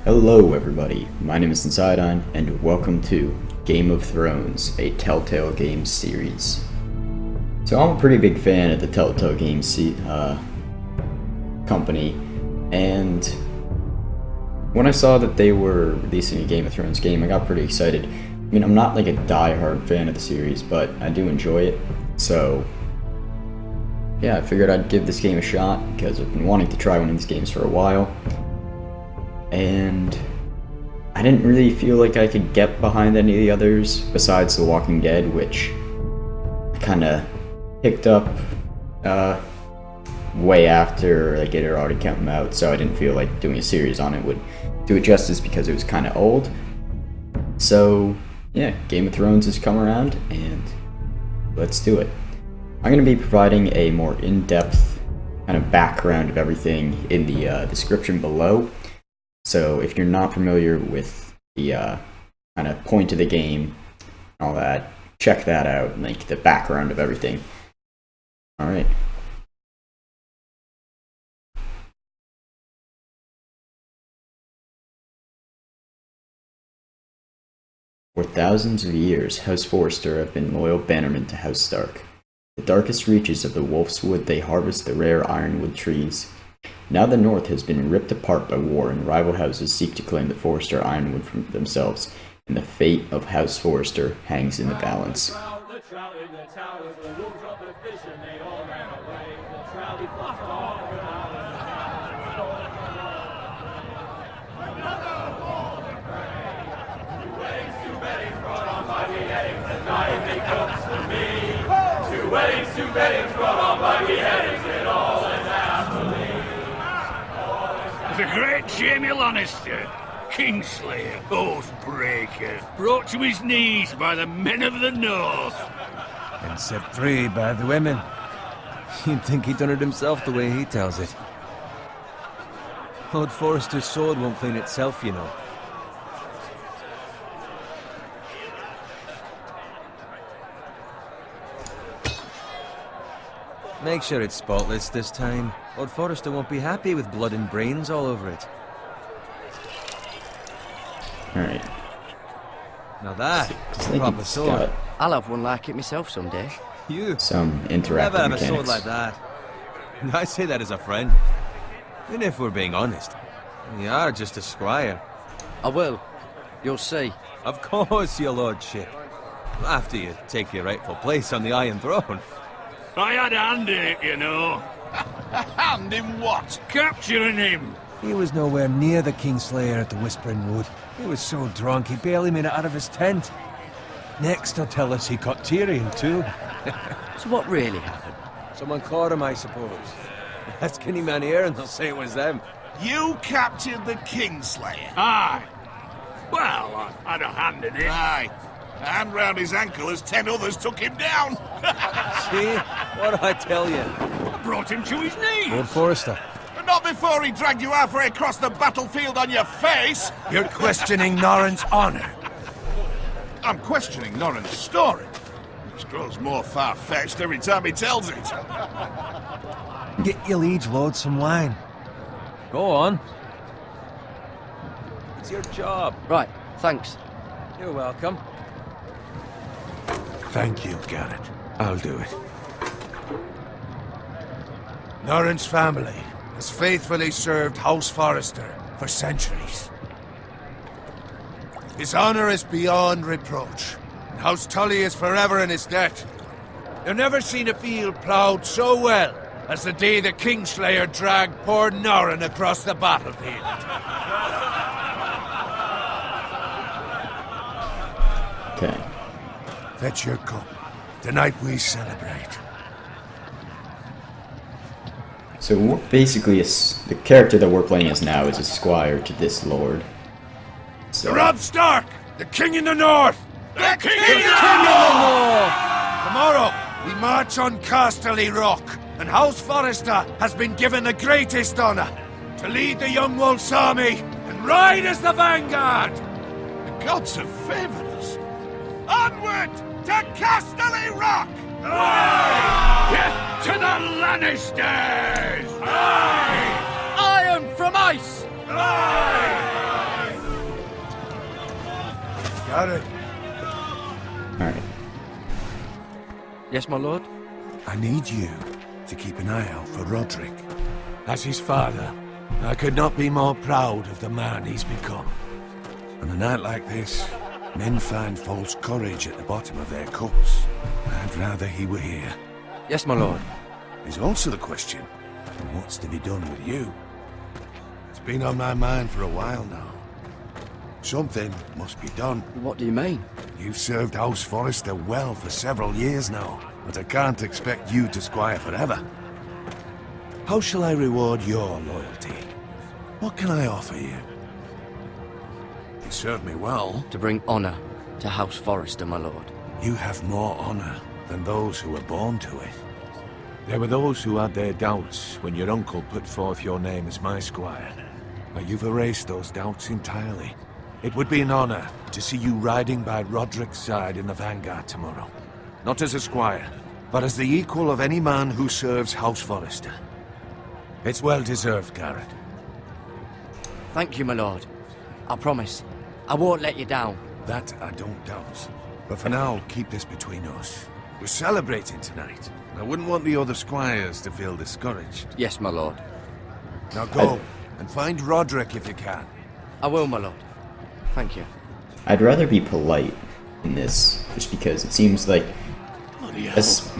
Hello everybody, my name is Sidon, and welcome to Game of Thrones, a Telltale Games series. So I'm a pretty big fan of the Telltale Games company, and when I saw that they were releasing a Game of Thrones game, I got pretty excited. I mean, I'm not like a die-hard fan of the series, but I do enjoy it, so yeah, I figured I'd give this game a shot, because I've been wanting to try one of these games for a while. And I didn't really feel like I could get behind any of the others besides The Walking Dead, which I kind of picked up way after like it had already come out, so I didn't feel like doing a series on it would do it justice because it was kind of old. So yeah, Game of Thrones has come around and let's do it. I'm going to be providing a more in-depth kind of background of everything in the description below. So if you're not familiar with the kind of point of the game and all that, check that out, like the background of everything. Alright. For thousands of years, House Forrester have been loyal bannermen to House Stark. The darkest reaches of the Wolf's Wood, they harvest the rare Ironwood trees. Now the North has been ripped apart by war, and rival houses seek to claim the Forrester Ironwood for themselves, and the fate of House Forrester hangs in the balance. Two weddings brought on by beheadings, and all is happily. The great Jaime Lannister, Kingslayer, Oathbreaker, brought to his knees by the men of the North. And set free by the women. You'd think he'd done it himself the way he tells it. Lord Forrester's sword won't clean itself, you know. Make sure it's spotless this time. Lord Forrester won't be happy with blood and brains all over it. Alright. Now that is a proper sword. I'll have one like it myself someday. You? Some interactive Never have mechanics. a sword like that. I say that as a friend. And if we're being honest, you are just a squire. I will. You'll see. Of course, your lordship. After you take your rightful place on the Iron Throne. I had a hand in it, you know. A hand in what? Capturing him. He was nowhere near the Kingslayer at the Whispering Wood. He was so drunk he barely made it out of his tent. Next he'll tell us he caught Tyrion too. So what really happened? Someone caught him, I suppose. Ask any man here and they'll say it was them. You captured the Kingslayer. Aye. Well, I had a hand in it. Aye. A hand round his ankle as 10 others took him down. See? What'd I tell you? I brought him to his knees. Lord Forrester. But not before he dragged you halfway across the battlefield on your face. You're questioning Norrin's honor. I'm questioning Norrin's story, which grows more far-fetched every time he tells it. Get your liege lord some wine. Go on. It's your job. Right, thanks. You're welcome. Thank you, Garrett. I'll do it. Norrin's family has faithfully served House Forrester for centuries. His honor is beyond reproach, and House Tully is forever in his debt. You've never seen a field ploughed so well as the day the Kingslayer dragged poor Norrin across the battlefield. Okay. Fetch your cup. Tonight we celebrate. So we're basically, the character that we're playing as now is a squire to this lord. So, Robb Stark, the King in the North! The King King of the North! Tomorrow, we march on Casterly Rock, and House Forrester has been given the greatest honor to lead the Young Wolf's army and ride as the vanguard! The gods have favored us. Onward to Casterly Rock! Aye! Death to the Lannisters! Aye! Iron from ice! Aye! Garrett, Alright. Yes, my lord? I need you to keep an eye out for Roderick. As his father, I could not be more proud of the man he's become. On a night like this, men find false courage at the bottom of their cups. I'd rather he were here. Yes, my lord. There's also the question of what's to be done with you. It's been on my mind for a while now. Something must be done. What do you mean? You've served House Forrester well for several years now, but I can't expect you to squire forever. How shall I reward your loyalty? What can I offer you? You served me well. To bring honor to House Forrester, my lord. You have more honor than those who were born to it. There were those who had their doubts when your uncle put forth your name as my squire. But you've erased those doubts entirely. It would be an honor to see you riding by Roderick's side in the vanguard tomorrow. Not as a squire, but as the equal of any man who serves House Forrester. It's well deserved, Garrett. Thank you, my lord. I promise. I won't let you down. That I don't doubt. But for now, keep this between us. We're celebrating tonight. I wouldn't want the other squires to feel discouraged. Yes, my lord. Now go, and find Roderick if you can. I will, my lord. Thank you. I'd rather be polite in this, just because it seems like this,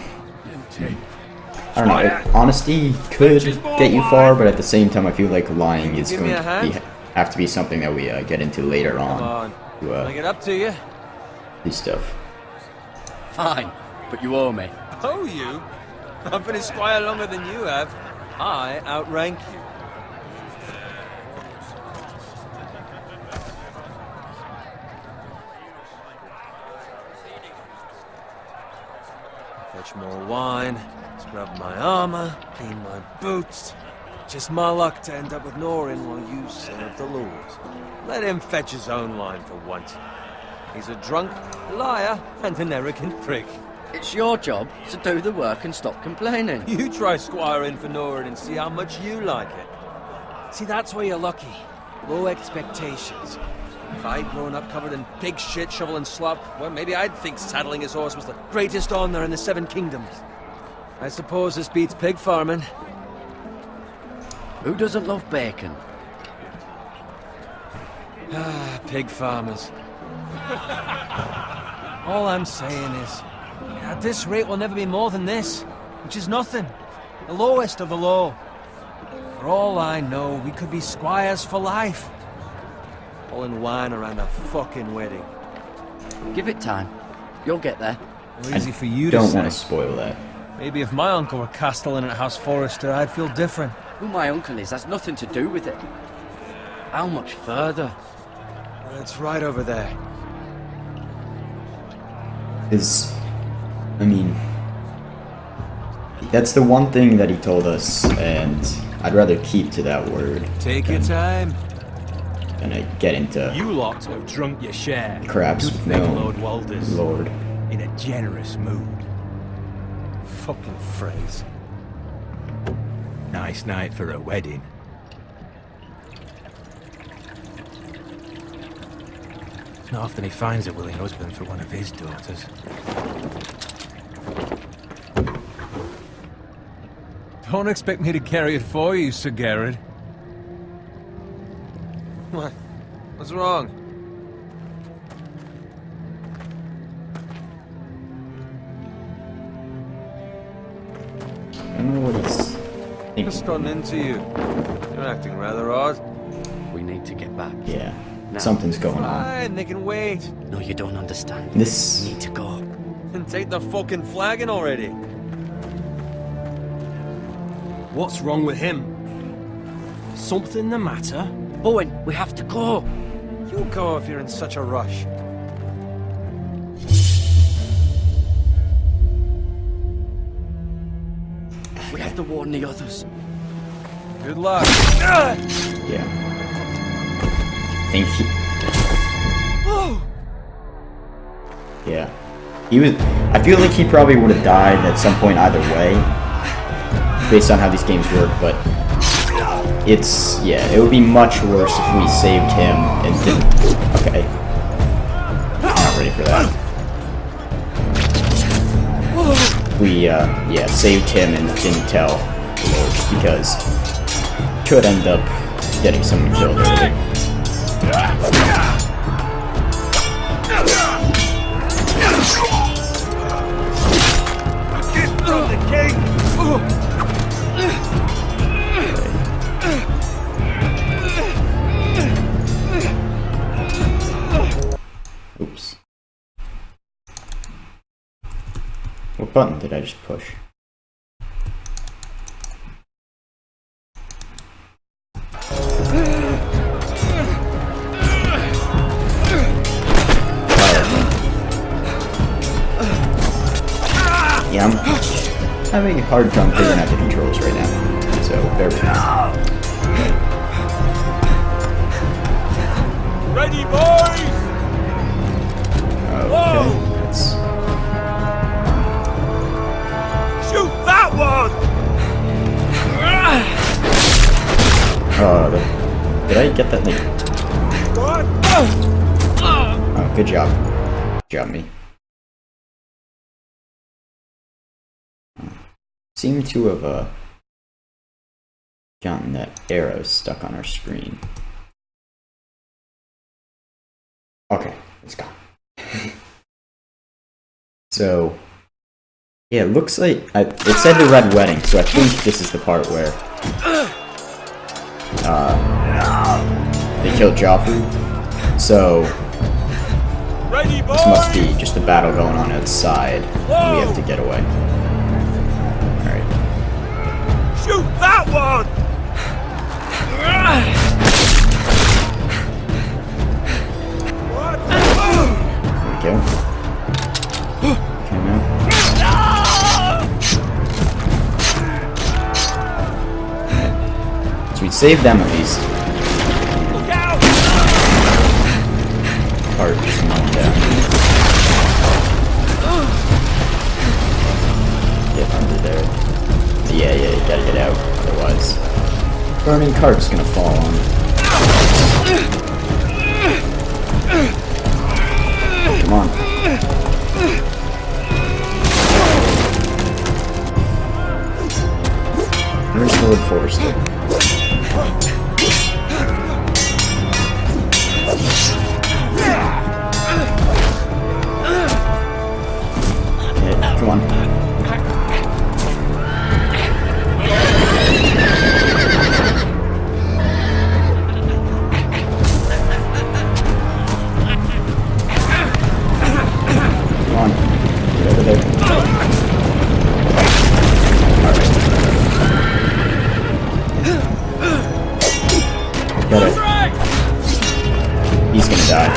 I don't know, honesty could get you far, but at the same time I feel like lying is going to have to be something that we get into later on. I'll get up to you. This stuff. Fine, but you owe me. Oh, you? I've been a squire longer than you have. I outrank you. Fetch more wine, scrub my armor, clean my boots. Just my luck to end up with Norin while you serve the lords. Let him fetch his own line for once. He's a drunk, liar, and an arrogant prick. It's your job to do the work and stop complaining. You try squiring for Norin and see how much you like it. See, that's where you're lucky. Low expectations. If I'd grown up covered in pig shit, shovel and slop, well, maybe I'd think saddling his horse was the greatest honor in the Seven Kingdoms. I suppose this beats pig farming. Who doesn't love bacon? Ah, pig farmers. All I'm saying is, at this rate we'll never be more than this, which is nothing. The lowest of the low. For all I know, we could be squires for life. Pulling wine around a fucking wedding. Give it time. You'll get there. Well, easy for you to Don't say. want to spoil that. Maybe if my uncle were castellan at House Forrester, I'd feel different. Who my uncle is has nothing to do with it. How much further? It's right over there. I mean, that's the one thing that he told us, and I'd rather keep to that word. Take your time. And I get into You lot have drunk your share. craps Good with thing no Lord Walder's Lord. in a generous mood. Fucking phrase. Nice night for a wedding. Not often he finds a willing husband for one of his daughters. Don't expect me to carry it for you, Sir Garrett. What? What's wrong? I don't know what he's thinking. What's gotten into you? You're acting rather odd. We need to get back. Yeah, Now. something's going on. Fine, they can wait. No, you don't understand. This We need to go. And take the fucking flagon already. What's wrong with him? Something the matter? Bowen, we have to go. You go if you're in such a rush. We have to warn the others. Good luck. yeah. Think he Yeah. He was I feel like he probably would have died at some point either way. Based on how these games work, but it would be much worse if we saved him and didn't. Okay. for that. We, saved him and didn't tell the Lord just because could end up getting someone killed early. Oops. What button did I just push? Yeah, I'm having a hard time figuring out the controls right now, so bear with me. Ready, boys! Okay, let's... Shoot that one! Did I get that thing? What? Oh, good job. Good job, me. Seem to have gotten that arrow stuck on our screen. Okay, it's gone. So, yeah, it looks like it said the Red Wedding, so I think this is the part where they killed Joffrey. So this must be just a battle going on outside, and we have to get away. Shoot that one! What? There we go. Okay, now. So we saved them at least. Look out! Or just knocked down. Get under there. Yeah, you gotta get out, otherwise burning cart's gonna fall on. Come on. Where's Lord Forrester? Yeah, come on. Got it. He's gonna die.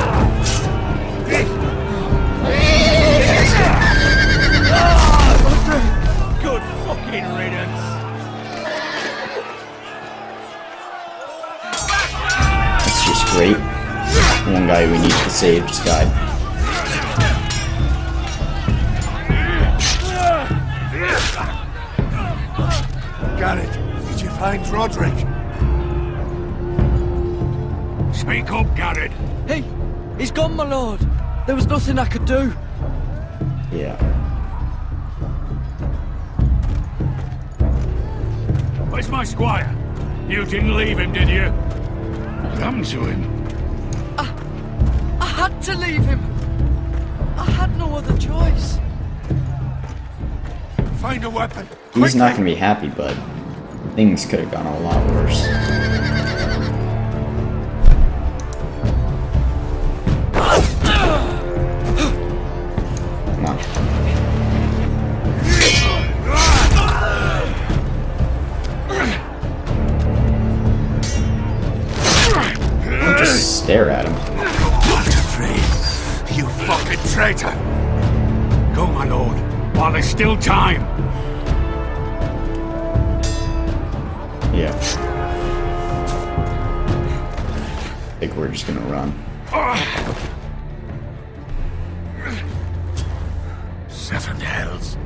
Good fucking riddance. That's just great. One guy we need to save just died. Garrett, did you find Roderick? Speak up, Garrett. Hey, he's gone, my lord. There was nothing I could do. Yeah. Where's my squire? You didn't leave him, did you? What happened to him? I had to leave him. I had no other choice. Find a weapon. He's not gonna be happy, but things could have gone a lot worse. Come on. Don't just stare at him. Not afraid, you fucking traitor! Go, my lord, while there's still time. Yeah. I think we're just gonna run. Seven hells.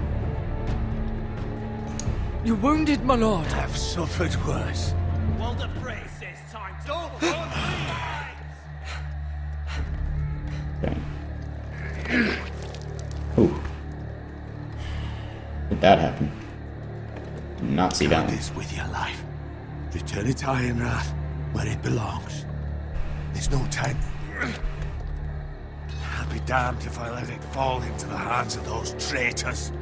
You're wounded, my lord. I've suffered worse. Well, the phrase says time. Don't Okay. Ooh. Did that happen? Did not see that God one. is with your life. Return it to Ironrath, where it belongs. There's no time. I'll be damned if I let it fall into the hands of those traitors.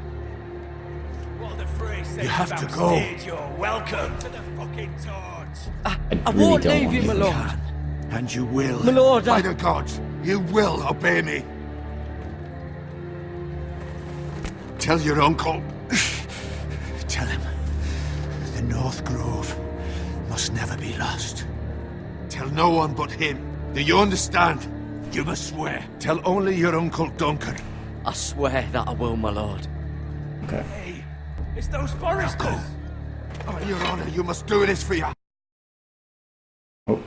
You have to go. You're welcome to the fucking torch. I I really won't don't leave want you, to. my lord. And you will. My lord, By the gods, you will obey me. Tell your uncle. Tell him the North Grove must never be lost. Tell no one but him. Do you understand? You must swear. Tell only your Uncle Duncan. I swear that I will, my lord. Okay. Hey, it's those Forresters. On your honor, you must do this for your... Oh.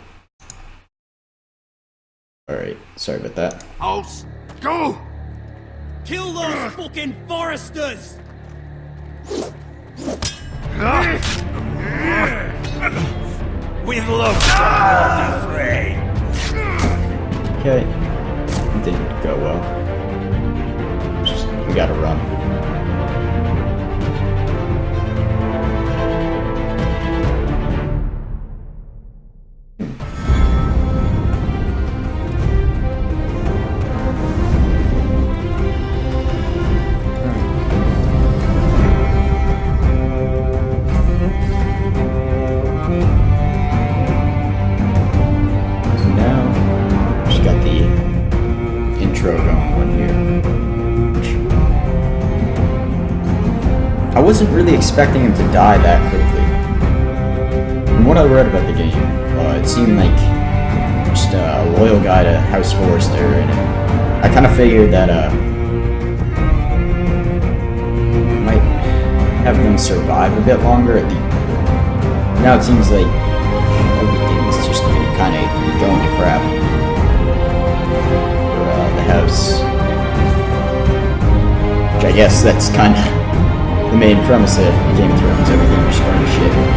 Alright, sorry about that. House. Go! Kill those fucking Forresters! With love, not afraid. Okay. It didn't go well. Just, we gotta run. Now, just got the intro going on here. I wasn't really expecting him to die that quickly. From what I read about the game, it seemed like just a loyal guy to House Forrester, and I kind of figured that might have them survive a bit longer. Now it seems like everything's just going to kind of going to crap for the house. Which I guess that's kind of the main premise of Game of Thrones. Everything just going to shit.